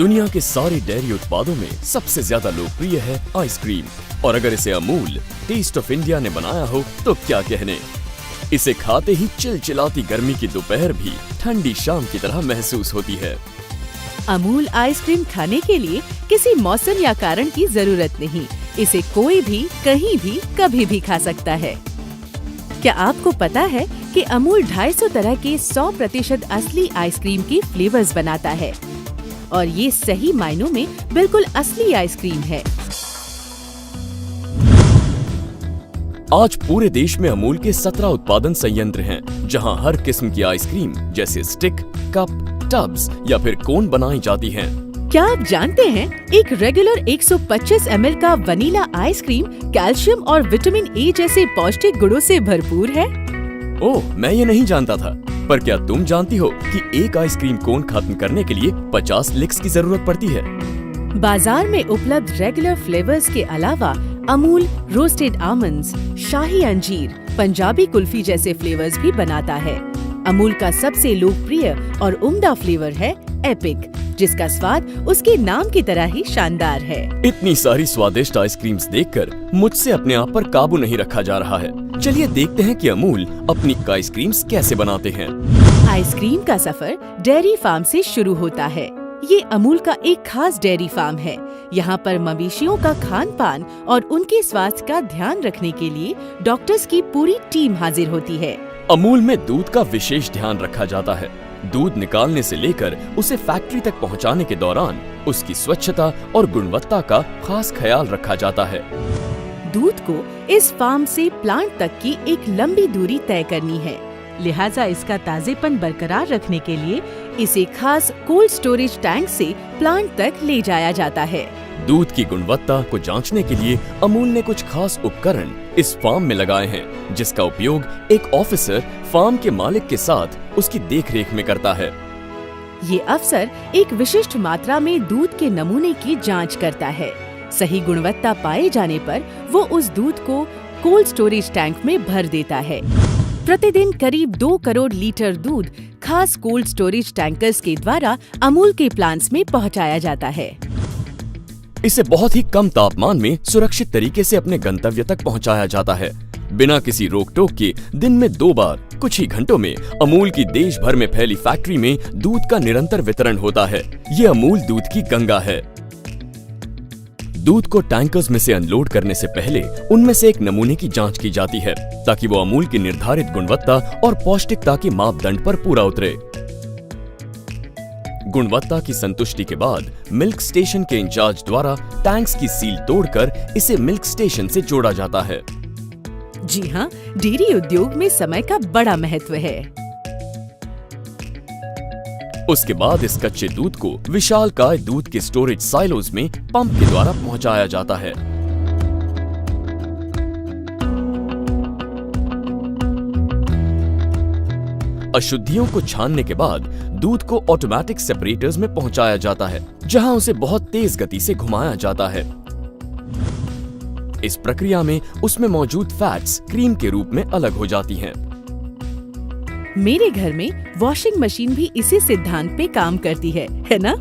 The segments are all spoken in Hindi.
दुनिया के सारे डेयरी उत्पादों में सबसे ज्यादा लोकप्रिय है आइसक्रीम, और अगर इसे अमूल टेस्ट ऑफ इंडिया ने बनाया हो तो क्या कहने। इसे खाते ही चिलचिलाती गर्मी की दोपहर भी ठंडी शाम की तरह महसूस होती है। अमूल आइसक्रीम खाने के लिए किसी मौसम या कारण की जरूरत नहीं। इसे कोई भी कहीं भी कभी भी खा सकता है। क्या आपको पता है कि अमूल 250 तरह के 100% असली आइसक्रीम के फ्लेवर्स बनाता है, और ये सही मायनों में बिल्कुल असली आइसक्रीम है। आज पूरे देश में अमूल के 17 उत्पादन संयंत्र हैं, जहां हर किस्म की आइसक्रीम जैसे स्टिक, कप, टब्स या फिर कोन बनाई जाती हैं। क्या आप जानते हैं एक रेगुलर 125 ml का वनीला आइसक्रीम कैल्शियम और विटामिन ए जैसे पौष्टिक गुणों से भरपूर है? ओह, मैं ये नहीं जानता था। पर क्या तुम जानती हो कि एक आइसक्रीम कोन खत्म करने के लिए 50 लिक्स की जरूरत पड़ती है? बाजार में उपलब्ध रेगुलर फ्लेवर्स के अलावा अमूल रोस्टेड आमंड्स, शाही अंजीर, पंजाबी कुल्फी जैसे फ्लेवर्स भी बनाता है। अमूल का सबसे लोकप्रिय और उम्दा फ्लेवर है एपिक, जिसका स्वाद उसके नाम की तरह ही शानदार है। इतनी सारी स्वादिष्ट आइसक्रीम्स देखकर मुझसे अपने आप पर काबू नहीं रखा जा रहा है। चलिए देखते हैं कि अमूल अपनी आइसक्रीम्स कैसे बनाते हैं। आइसक्रीम का सफर डेयरी फार्म से शुरू होता है। ये अमूल का एक खास डेयरी फार्म है। यहाँ पर मवेशियों का खान पान और उनके स्वास्थ्य का ध्यान रखने के लिए डॉक्टर्स की पूरी टीम हाजिर होती है। अमूल में दूध का विशेष ध्यान रखा जाता है। दूध निकालने से लेकर उसे फैक्ट्री तक पहुँचाने के दौरान उसकी स्वच्छता और गुणवत्ता का खास ख्याल रखा जाता है। दूध को इस फार्म से प्लांट तक की एक लंबी दूरी तय करनी है, लिहाजा इसका ताजेपन बरकरार रखने के लिए इसे खास कोल्ड स्टोरेज टैंक से प्लांट तक ले जाया जाता है। दूध की गुणवत्ता को जांचने के लिए अमूल ने कुछ खास उपकरण इस फार्म में लगाए हैं, जिसका उपयोग एक ऑफिसर फार्म के मालिक के साथ उसकी देखरेख में करता है। ये अफसर एक विशिष्ट मात्रा में दूध के नमूने की जांच करता है। सही गुणवत्ता पाए जाने पर वो उस दूध को कोल्ड स्टोरेज टैंक में भर देता है। प्रतिदिन करीब 2 करोड़ लीटर दूध खास कोल्ड स्टोरेज टैंकर्स के द्वारा अमूल के प्लांट्स में पहुंचाया जाता है। इसे बहुत ही कम तापमान में सुरक्षित तरीके से अपने गंतव्य तक पहुंचाया जाता है। बिना किसी रोक टोक के दिन में 2 बार कुछ ही घंटों में अमूल की देश भर में फैली फैक्ट्री में दूध का निरंतर वितरण होता है। ये अमूल दूध की गंगा है। दूध को टैंकर्स में से अनलोड करने से पहले उनमें से एक नमूने की जांच की जाती है, ताकि वो अमूल की निर्धारित गुणवत्ता और पौष्टिकता के मापदंड पर पूरा उतरे। गुणवत्ता की संतुष्टि के बाद मिल्क स्टेशन के इंचार्ज द्वारा टैंक्स की सील तोड़कर इसे मिल्क स्टेशन से जोड़ा जाता है। जी हाँ, डेयरी उद्योग में समय का बड़ा महत्व है। उसके बाद इस कच्चे दूध को विशालकाय दूध के स्टोरेज साइलोज में पंप के द्वारा पहुंचाया जाता है। अशुद्धियों को छानने के बाद दूध को ऑटोमेटिक सेपरेटर्स में पहुंचाया जाता है, जहां उसे बहुत तेज गति से घुमाया जाता है। इस प्रक्रिया में उसमें मौजूद फैट्स क्रीम के रूप में अलग हो जाती हैं। मेरे घर में वॉशिंग मशीन भी इसी सिद्धांत पे काम करती है ना?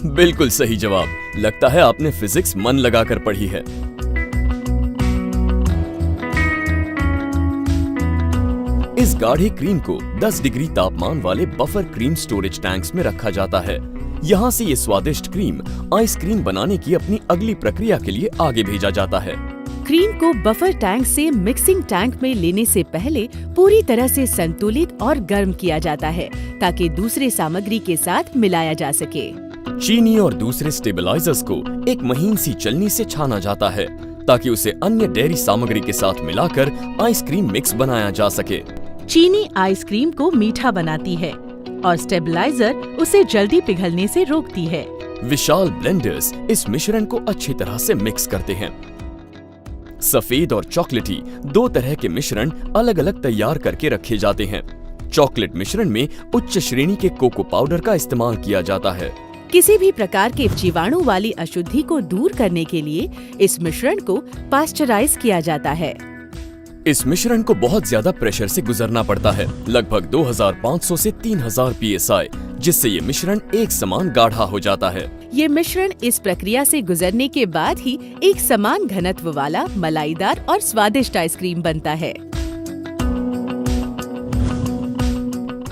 बिल्कुल सही जवाब। लगता है आपने फिजिक्स मन लगाकर पढ़ी है। इस गाढ़े क्रीम को 10 डिग्री तापमान वाले बफर क्रीम स्टोरेज टैंक्स में रखा जाता है। यहाँ से ये स्वादिष्ट क्रीम आइसक्रीम बनाने की अपनी अगली प्रक्रिया के लिए आगे भेजा जाता है। क्रीम को बफर टैंक से मिक्सिंग टैंक में लेने से पहले पूरी तरह से संतुलित और गर्म किया जाता है, ताकि दूसरे सामग्री के साथ मिलाया जा सके। चीनी और दूसरे स्टेबलाइजर्स को एक महीन सी चलनी से छाना जाता है, ताकि उसे अन्य डेयरी सामग्री के साथ मिलाकर आइसक्रीम मिक्स बनाया जा सके। चीनी आइसक्रीम को मीठा बनाती है और स्टेबलाइजर उसे जल्दी पिघलने से रोकती है। विशाल ब्लेंडर्स इस मिश्रण को अच्छी तरह से मिक्स करते हैं। सफेद और चॉकलेटी 2 तरह के मिश्रण अलग अलग तैयार करके रखे जाते हैं। चॉकलेट मिश्रण में उच्च श्रेणी के कोको पाउडर का इस्तेमाल किया जाता है। किसी भी प्रकार के जीवाणु वाली अशुद्धि को दूर करने के लिए इस मिश्रण को पास्चराइज किया जाता है। इस मिश्रण को बहुत ज्यादा प्रेशर से गुजरना पड़ता है, लगभग 2500 से 3000 psi, जिससे ये मिश्रण एक समान गाढ़ा हो जाता है। ये मिश्रण इस प्रक्रिया से गुजरने के बाद ही एक समान घनत्व वाला मलाईदार और स्वादिष्ट आइसक्रीम बनता है।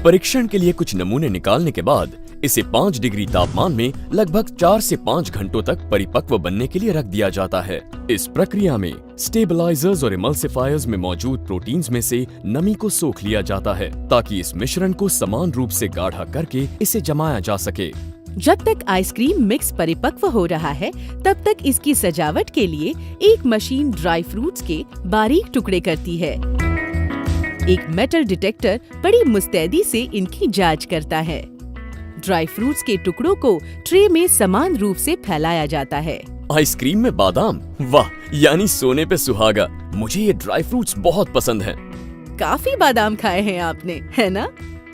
परीक्षण के लिए कुछ नमूने निकालने के बाद इसे 5 डिग्री तापमान में लगभग 4 से 5 घंटों तक परिपक्व बनने के लिए रख दिया जाता है। इस प्रक्रिया में स्टेबलाइजर्स और इमल्सिफायर्स में मौजूद प्रोटीन्स में से नमी को सोख लिया जाता है, ताकि इस मिश्रण को समान रूप से गाढ़ा करके इसे जमाया जा सके। जब तक आइसक्रीम मिक्स परिपक्व हो रहा है, तब तक इसकी सजावट के लिए एक मशीन ड्राई फ्रूट्स के बारीक टुकड़े करती है। एक मेटल डिटेक्टर बड़ी मुस्तैदी से इनकी जांच करता है। ड्राई फ्रूट्स के टुकड़ों को ट्रे में समान रूप से फैलाया जाता है। आइसक्रीम में बादाम, वाह, यानी सोने पे सुहागा। मुझे ये ड्राई फ्रूट्स बहुत पसंद हैं। काफी बादाम खाए हैं आपने, है ना?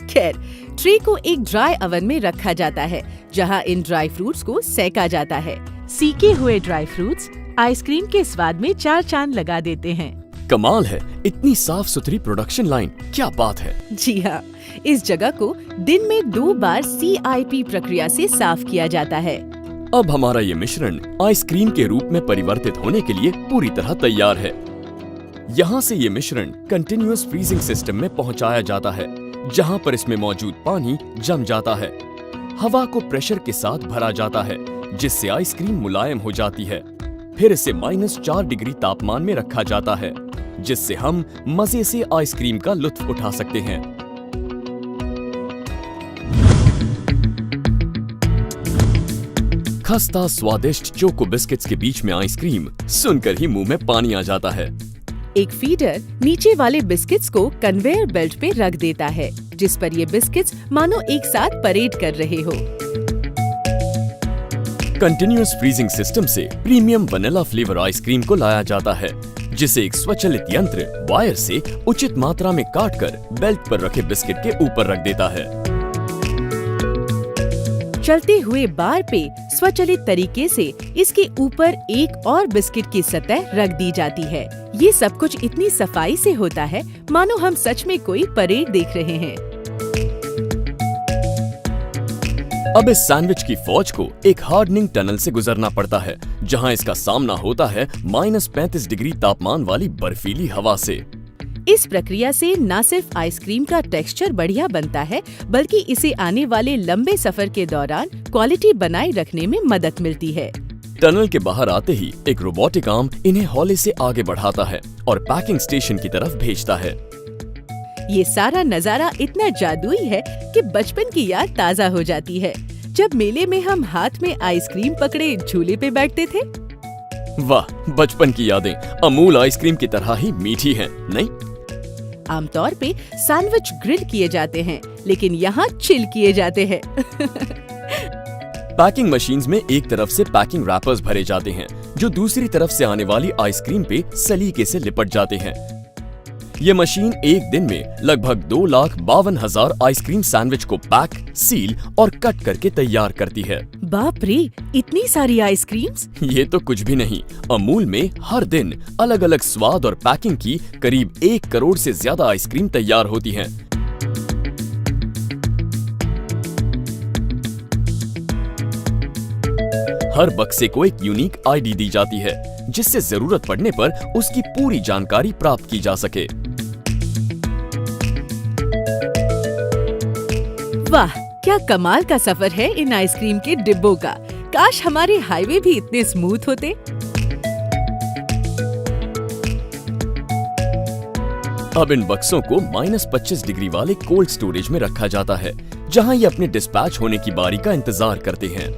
खैर, ट्रे को एक ड्राई ओवन में रखा जाता है, जहां इन ड्राई फ्रूट्स को सेका जाता है। सीके हुए ड्राई फ्रूट्स आइसक्रीम के स्वाद में 4 चांद लगा देते हैं। कमाल है, इतनी साफ सुथरी प्रोडक्शन लाइन, क्या बात है। जी हाँ, इस जगह को दिन में 2 बार CIP प्रक्रिया से साफ किया जाता है। अब हमारा ये मिश्रण आइसक्रीम के रूप में परिवर्तित होने के लिए पूरी तरह तैयार है। यहाँ से ये मिश्रण कंटिन्यूअस फ्रीजिंग सिस्टम में पहुँचाया जाता है, जहाँ पर इसमें मौजूद पानी जम जाता है। हवा को प्रेशर के साथ भरा जाता है, जिससे आइसक्रीम मुलायम हो जाती है। फिर इसे -4 डिग्री तापमान में रखा जाता है, जिससे हम मजे से आइसक्रीम का लुत्फ उठा सकते हैं। खस्ता स्वादिष्ट चोको बिस्किट्स के बीच में आइसक्रीम सुनकर ही मुंह में पानी आ जाता है। एक फीडर नीचे वाले बिस्किट्स को कन्वेयर बेल्ट पे रख देता है, जिस पर ये बिस्किट्स मानो एक साथ परेड कर रहे हो। कंटिन्यूअस फ्रीजिंग सिस्टम से प्रीमियम वनीला फ्लेवर आइसक्रीम को लाया जाता है, जिसे एक स्वचालित यंत्र वायर से उचित मात्रा में काटकर बेल्ट पर रखे बिस्किट के ऊपर रख देता है। चलते हुए बार पे स्वचालित तरीके से इसके ऊपर एक और बिस्किट की सतह रख दी जाती है। ये सब कुछ इतनी सफाई से होता है मानो हम सच में कोई परेड देख रहे हैं। अब इस सैंडविच की फौज को एक हार्डनिंग टनल से गुजरना पड़ता है, जहां इसका सामना होता है -35 डिग्री तापमान वाली बर्फीली हवा से। इस प्रक्रिया से न सिर्फ आइसक्रीम का टेक्सचर बढ़िया बनता है, बल्कि इसे आने वाले लंबे सफर के दौरान क्वालिटी बनाए रखने में मदद मिलती है। टनल के बाहर आते ही एक रोबोटिक आर्म इन्हें हौले से आगे बढ़ाता है और पैकिंग स्टेशन की तरफ भेजता है। ये सारा नजारा इतना जादुई है कि बचपन की याद ताज़ा हो जाती है, जब मेले में हम हाथ में आइसक्रीम पकड़े झूले पे बैठते थे। वाह, बचपन की यादें अमूल आइसक्रीम की तरह ही मीठी हैं, नहीं? आमतौर पे सैंडविच ग्रिल किए जाते हैं, लेकिन यहाँ चिल किए जाते हैं। पैकिंग मशीन्स में एक तरफ से पैकिंग रैपर्स भरे जाते हैं, जो दूसरी तरफ से आने वाली आइसक्रीम पे सलीके से लिपट जाते हैं। ये मशीन एक दिन में लगभग 2,52,000 आइसक्रीम सैंडविच को पैक, सील और कट करके तैयार करती है। बाप रे, इतनी सारी आइसक्रीम्स! ये तो कुछ भी नहीं, अमूल में हर दिन अलग अलग स्वाद और पैकिंग की करीब 1 करोड़ से ज्यादा आइसक्रीम तैयार होती हैं। हर बक्से को एक यूनिक आईडी दी जाती है, जिससे जरूरत पड़ने पर उसकी पूरी जानकारी प्राप्त की जा सके। वाह, क्या कमाल का सफर है इन आइसक्रीम के डिब्बों का। काश हमारे हाईवे भी इतने स्मूथ होते। अब इन बक्सों को -25 डिग्री वाले कोल्ड स्टोरेज में रखा जाता है, जहां ये अपने डिस्पैच होने की बारी का इंतजार करते हैं।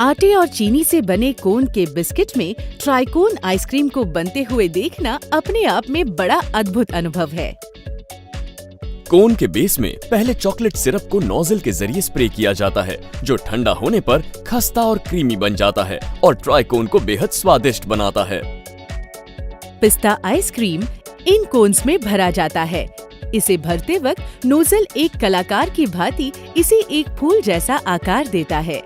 आटे और चीनी से बने कोन के बिस्किट में ट्राइकोन आइसक्रीम को बनते हुए देखना अपने आप में बड़ा अद्भुत अनुभव है। कोन के बेस में पहले चॉकलेट सिरप को नोजल के जरिए स्प्रे किया जाता है, जो ठंडा होने पर खस्ता और क्रीमी बन जाता है और ट्राइकोन को बेहद स्वादिष्ट बनाता है। पिस्ता आइसक्रीम इन कोन्स में भरा जाता है। इसे भरते वक्त नोजल एक कलाकार की भांति इसे एक फूल जैसा आकार देता है।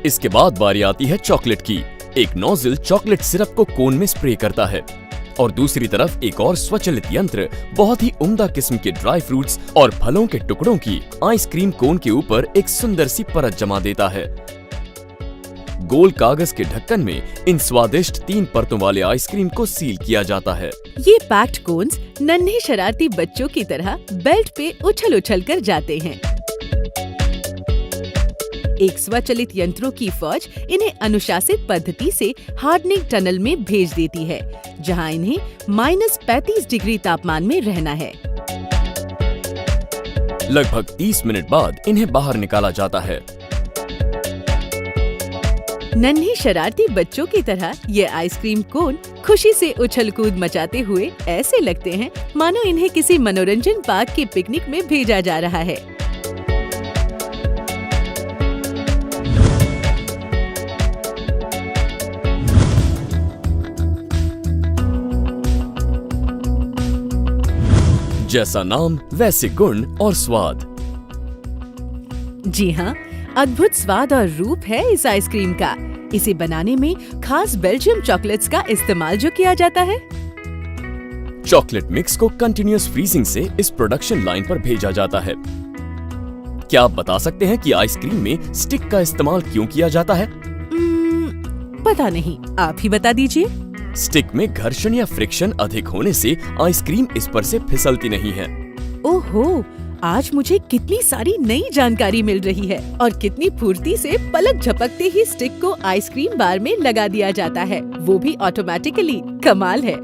इसके बाद बारी आती है चॉकलेट की। एक नोजल चॉकलेट सिरप को कोन में स्प्रे करता है और दूसरी तरफ एक और स्वचालित यंत्र बहुत ही उम्दा किस्म के ड्राई फ्रूट्स और फलों के टुकड़ों की आइसक्रीम कोन के ऊपर एक सुंदर सी परत जमा देता है। गोल कागज के ढक्कन में इन स्वादिष्ट 3 परतों वाले आइसक्रीम को सील किया जाता है। ये पैक्ड कोन्स नन्हे शरारती बच्चों की तरह बेल्ट पे उछल कर जाते हैं। एक स्वचालित यंत्रों की फौज इन्हें अनुशासित पद्धति से हार्डनिंग टनल में भेज देती है, जहां इन्हें -35 डिग्री तापमान में रहना है। लगभग 30 मिनट बाद इन्हें बाहर निकाला जाता है। नन्हे शरारती बच्चों की तरह ये आइसक्रीम कोन खुशी से उछल कूद मचाते हुए ऐसे लगते हैं मानो इन्हें किसी मनोरंजन पार्क के पिकनिक में भेजा जा रहा है। जैसा नाम वैसे गुण और स्वाद। जी हाँ, अद्भुत स्वाद और रूप है इस आइसक्रीम का। इसे बनाने में खास बेल्जियम चॉकलेट्स का इस्तेमाल जो किया जाता है। चॉकलेट मिक्स को कंटिन्यूअस फ्रीजिंग से इस प्रोडक्शन लाइन पर भेजा जाता है। क्या आप बता सकते हैं कि आइसक्रीम में स्टिक का इस्तेमाल क्यों किया जाता है? पता नहीं, आप ही बता दीजिए। स्टिक में घर्षण या फ्रिक्शन अधिक होने से आइसक्रीम इस पर से फिसलती नहीं है। ओहो, आज मुझे कितनी सारी नई जानकारी मिल रही है और कितनी फुर्ती से पलक झपकते ही स्टिक को आइसक्रीम बार में लगा दिया जाता है, वो भी ऑटोमेटिकली। कमाल है।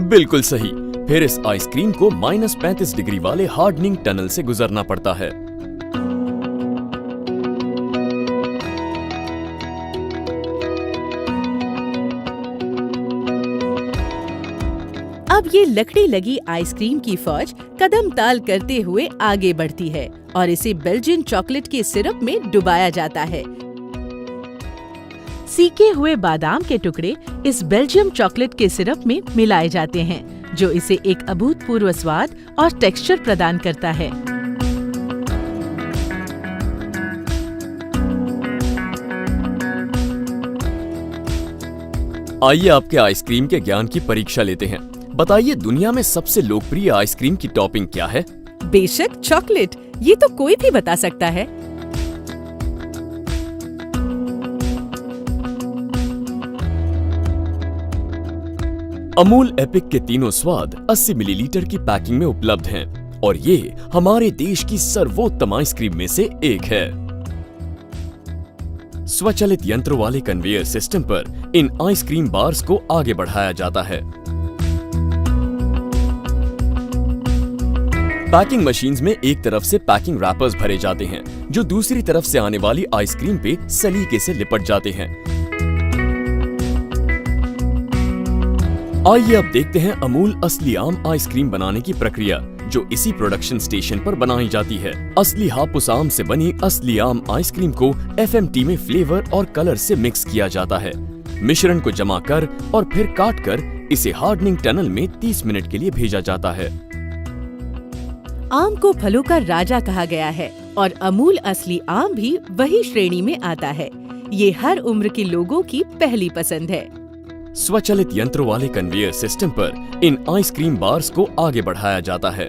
बिल्कुल सही। फिर इस आइसक्रीम को -35 डिग्री वाले हार्डनिंग टनल से गुजरना पड़ता है। अब ये लकड़ी लगी आइसक्रीम की फौज कदम ताल करते हुए आगे बढ़ती है और इसे बेल्जियन चॉकलेट के सिरप में डुबाया जाता है। सीके हुए बादाम के टुकड़े इस बेल्जियम चॉकलेट के सिरप में मिलाए जाते हैं, जो इसे एक अभूतपूर्व स्वाद और टेक्सचर प्रदान करता है। आइए आपके आइसक्रीम के ज्ञान की परीक्षा लेते हैं। बताइए, दुनिया में सबसे लोकप्रिय आइसक्रीम की टॉपिंग क्या है? बेशक चॉकलेट, ये तो कोई भी बता सकता है। अमूल एपिक के तीनों स्वाद 80 मिलीलीटर की पैकिंग में उपलब्ध हैं और ये हमारे देश की सर्वोत्तम आइसक्रीम में से एक है। स्वचालित यंत्रों वाले कन्वेयर सिस्टम पर इन आइसक्रीम बार्स को आगे बढ़ाया जाता है। पैकिंग मशीन्स में एक तरफ से पैकिंग रैपर्स भरे जाते हैं, जो दूसरी तरफ से आने वाली आइसक्रीम पे सलीके से लिपट जाते हैं। आइए अब देखते हैं अमूल असली आम आइसक्रीम बनाने की प्रक्रिया, जो इसी प्रोडक्शन स्टेशन पर बनाई जाती है। असली हापुस आम से बनी असली आम आइसक्रीम को FMT में फ्लेवर और कलर से मिक्स किया जाता है। मिश्रण को जमा कर और फिर काट कर इसे हार्डनिंग टनल में 30 मिनट के लिए भेजा जाता है। आम को फलों का राजा कहा गया है और अमूल असली आम भी वही श्रेणी में आता है। ये हर उम्र के लोगों की पहली पसंद है। स्वचालित यंत्रों वाले कन्वेयर सिस्टम पर इन आइसक्रीम बार्स को आगे बढ़ाया जाता है।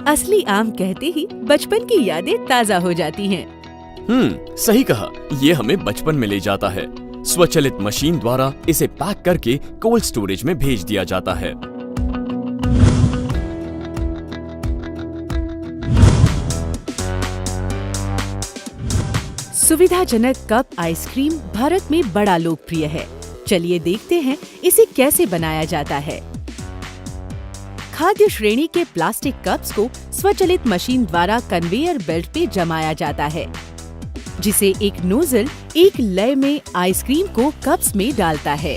असली आम कहते ही बचपन की यादें ताजा हो जाती हैं। सही कहा। ये हमें बचपन में ले जाता है। स्वचालित मशीन द्वारा इसे पैक करके कोल्ड स्टोरेज में भेज दिया जाता है। सुविधाजनक कप आइसक्रीम भारत में बड़ा लोकप्रिय है। चलिए देखते हैं इसे कैसे बनाया जाता है। खाद्य श्रेणी के प्लास्टिक कप्स को स्वचालित मशीन द्वारा कन्वेयर बेल्ट पे जमाया जाता है, जिसे एक नोजल एक लय में आइसक्रीम को कप्स में डालता है।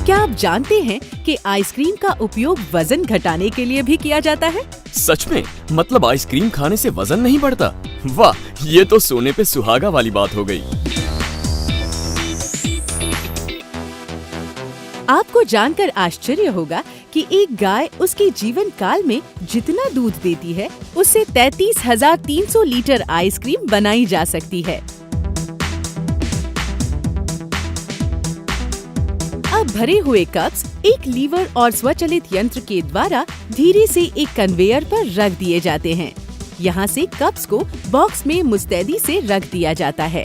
क्या आप जानते हैं कि आइसक्रीम का उपयोग वजन घटाने के लिए भी किया जाता है? सच में? मतलब आइसक्रीम खाने से वजन नहीं बढ़ता? वाह, ये तो सोने पे सुहागा वाली बात हो गई। आपको जानकर आश्चर्य होगा कि एक गाय उसके जीवन काल में जितना दूध देती है, उससे 33,300 लीटर आइसक्रीम बनाई जा सकती है। अब भरे हुए कप्स एक लीवर और स्वचालित यंत्र के द्वारा धीरे से एक कन्वेयर पर रख दिए जाते हैं। यहाँ से कप्स को बॉक्स में मुस्तैदी से रख दिया जाता है।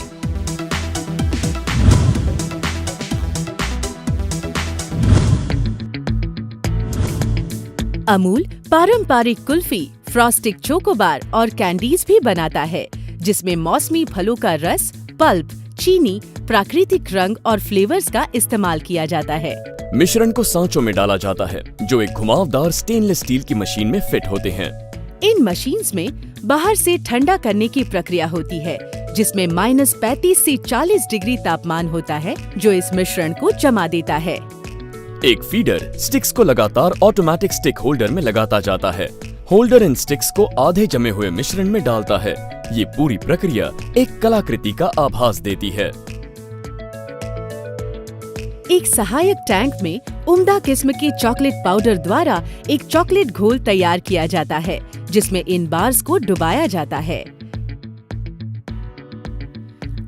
अमूल पारंपरिक कुल्फी, फ्रॉस्टिक चोकोबार और कैंडीज भी बनाता है, जिसमें मौसमी फलों का रस, पल्प, चीनी, प्राकृतिक रंग और फ्लेवर्स का इस्तेमाल किया जाता है। मिश्रण को सांचों में डाला जाता है, जो एक घुमावदार स्टेनलेस स्टील की मशीन में फिट होते हैं। इन मशीन्स में बाहर से ठंडा करने की प्रक्रिया होती है, जिसमें -35 से 40 डिग्री तापमान होता है, जो इस मिश्रण को जमा देता है। एक फीडर स्टिक्स को लगातार ऑटोमेटिक स्टिक होल्डर में लगाता जाता है। होल्डर इन स्टिक्स को आधे जमे हुए मिश्रण में डालता है। ये पूरी प्रक्रिया एक कलाकृति का आभास देती है। एक सहायक टैंक में उम्दा किस्म के चॉकलेट पाउडर द्वारा एक चॉकलेट घोल तैयार किया जाता है, जिसमें इन बार्स को डुबाया जाता है।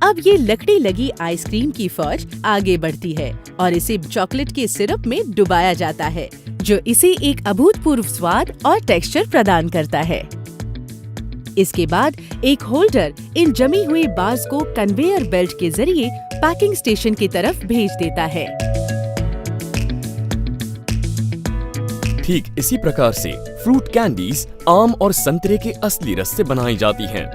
अब ये लकड़ी लगी आइसक्रीम की फौज आगे बढ़ती है और इसे चॉकलेट के सिरप में डुबाया जाता है, जो इसे एक अभूतपूर्व स्वाद और टेक्सचर प्रदान करता है। इसके बाद एक होल्डर इन जमी हुई बार्स को कन्वेयर बेल्ट के जरिए पैकिंग स्टेशन की तरफ भेज देता है। ठीक इसी प्रकार से फ्रूट कैंडीज आम और संतरे के असली रस से बनाई जाती हैं।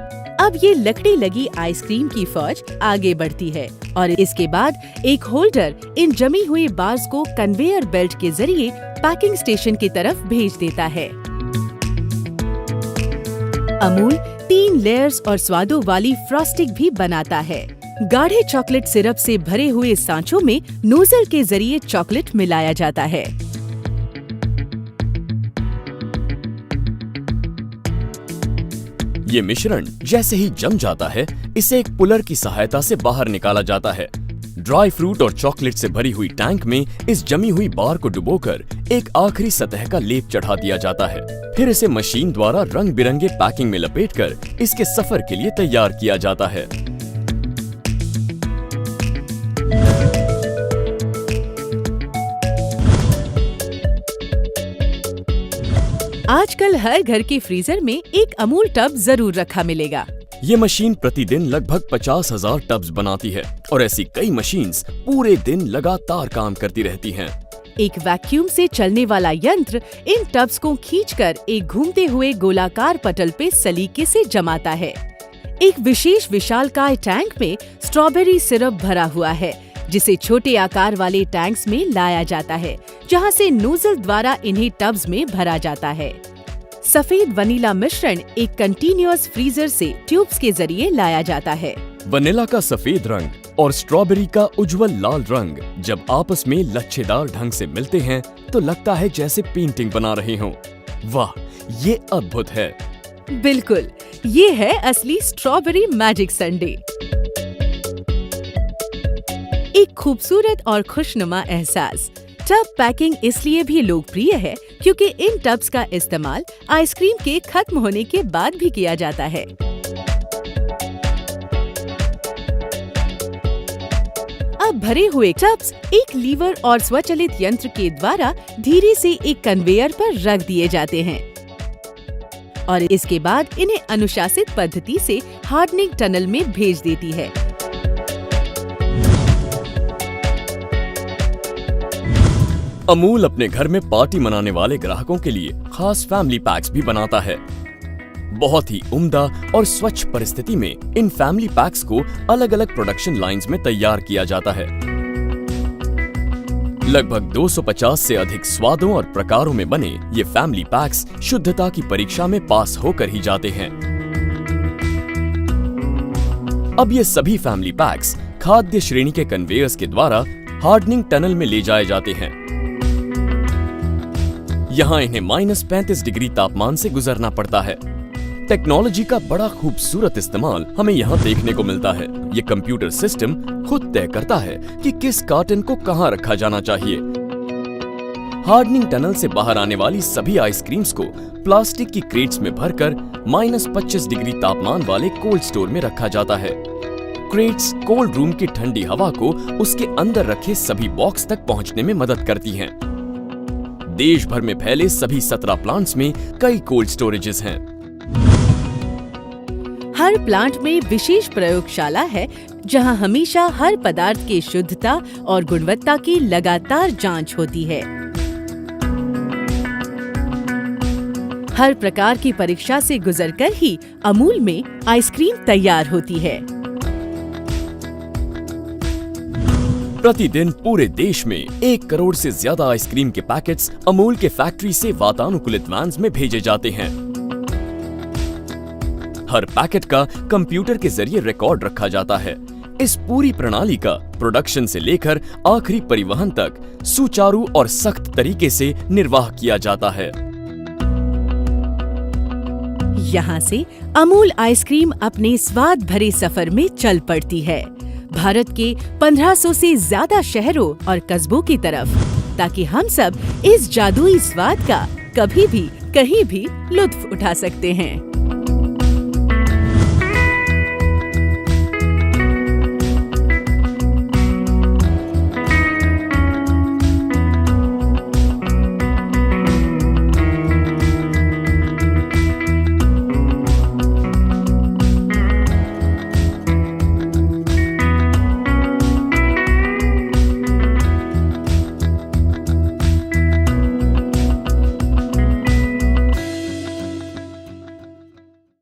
अब ये लकड़ी लगी आइसक्रीम की फौज आगे बढ़ती है और इसके बाद एक होल्डर इन जमी हुई बार्स को कन्वेयर बेल्ट के जरिए पैकिंग स्टेशन की तरफ भेज देता है। अमूल 3 लेयर्स और स्वादों वाली फ्रॉस्टिंग भी बनाता है। गाढ़े चॉकलेट सिरप से भरे हुए सांचों में नोजल के जरिए चॉकलेट मिलाया जाता है। ये मिश्रण जैसे ही जम जाता है, इसे एक पुलर की सहायता से बाहर निकाला जाता है। ड्राई फ्रूट और चॉकलेट से भरी हुई टैंक में इस जमी हुई बार को डुबोकर एक आखिरी सतह का लेप चढ़ा दिया जाता है। फिर इसे मशीन द्वारा रंग बिरंगे पैकिंग में लपेटकर इसके सफर के लिए तैयार किया जाता है। आजकल हर घर के फ्रीजर में एक अमूल टब जरूर रखा मिलेगा। ये मशीन प्रतिदिन लगभग 50,000 टब्स बनाती है और ऐसी कई मशीन्स पूरे दिन लगातार काम करती रहती हैं। एक वैक्यूम से चलने वाला यंत्र इन टब्स को खींचकर एक घूमते हुए गोलाकार पटल पे सलीके से जमाता है। एक विशेष विशालकाय टैंक में स्ट्रॉबेरी सिरप भरा हुआ है, जिसे छोटे आकार वाले टैंक्स में लाया जाता है, जहां से नोजल द्वारा इन्हें टब्स में भरा जाता है। सफेद वनीला मिश्रण एक कंटीन्यूअस फ्रीजर से ट्यूब्स के जरिए लाया जाता है। वनीला का सफेद रंग और स्ट्रॉबेरी का उज्जवल लाल रंग जब आपस में लच्छेदार ढंग से मिलते हैं तो लगता है जैसे पेंटिंग बना रहे हों। वाह, ये अद्भुत है। बिल्कुल, ये है असली स्ट्रॉबेरी मैजिक संडे। एक खूबसूरत और खुशनुमा एहसास। टब पैकिंग इसलिए भी लोकप्रिय है क्योंकि इन टब्स का इस्तेमाल आइसक्रीम के खत्म होने के बाद भी किया जाता है। अब भरे हुए टब्स एक लीवर और स्वचालित यंत्र के द्वारा धीरे से एक कन्वेयर पर रख दिए जाते हैं और इसके बाद इन्हें अनुशासित पद्धति से हार्डनिंग टनल में भेज देती है। अमूल अपने घर में पार्टी मनाने वाले ग्राहकों के लिए खास फैमिली पैक्स भी बनाता है। बहुत ही उम्दा और स्वच्छ परिस्थिति में इन फैमिली पैक्स को अलग अलग प्रोडक्शन लाइंस में तैयार किया जाता है। लगभग 250 से अधिक स्वादों और प्रकारों में बने ये फैमिली पैक्स शुद्धता की परीक्षा में पास होकर ही जाते हैं। अब ये सभी फैमिली पैक्स खाद्य श्रेणी के कन्वेयर्स के द्वारा हार्डनिंग टनल में ले जाए जाते हैं। यहाँ इन्हें -35 डिग्री तापमान से गुजरना पड़ता है। टेक्नोलॉजी का बड़ा खूबसूरत इस्तेमाल हमें यहाँ देखने को मिलता है। ये कंप्यूटर सिस्टम खुद तय करता है कि किस कार्टन को कहाँ रखा जाना चाहिए। हार्डनिंग टनल से बाहर आने वाली सभी आइसक्रीम्स को प्लास्टिक की क्रेट्स में भरकर -25 डिग्री तापमान वाले कोल्ड स्टोर में रखा जाता है। क्रेट्स कोल्ड रूम की ठंडी हवा को उसके अंदर रखे सभी बॉक्स तक पहुंचने में मदद करती हैं। देश भर में फैले सभी 17 प्लांट्स में कई कोल्ड स्टोरेजेस हैं। हर प्लांट में विशेष प्रयोगशाला है जहां हमेशा हर पदार्थ की शुद्धता और गुणवत्ता की लगातार जांच होती है। हर प्रकार की परीक्षा से गुजरकर ही अमूल में आइसक्रीम तैयार होती है। प्रतिदिन पूरे देश में 1 करोड़ से ज्यादा आइसक्रीम के पैकेट्स अमूल के फैक्ट्री से वातानुकूलित वैन्स में भेजे जाते हैं। हर पैकेट का कंप्यूटर के जरिए रिकॉर्ड रखा जाता है। इस पूरी प्रणाली का प्रोडक्शन से लेकर आखिरी परिवहन तक सुचारू और सख्त तरीके से निर्वाह किया जाता है। यहाँ से अमूल आइसक्रीम अपने स्वाद भरे सफर में चल पड़ती है भारत के 1500 से ज्यादा शहरों और कस्बों की तरफ, ताकि हम सब इस जादुई स्वाद का कभी भी कहीं भी लुत्फ उठा सकते हैं।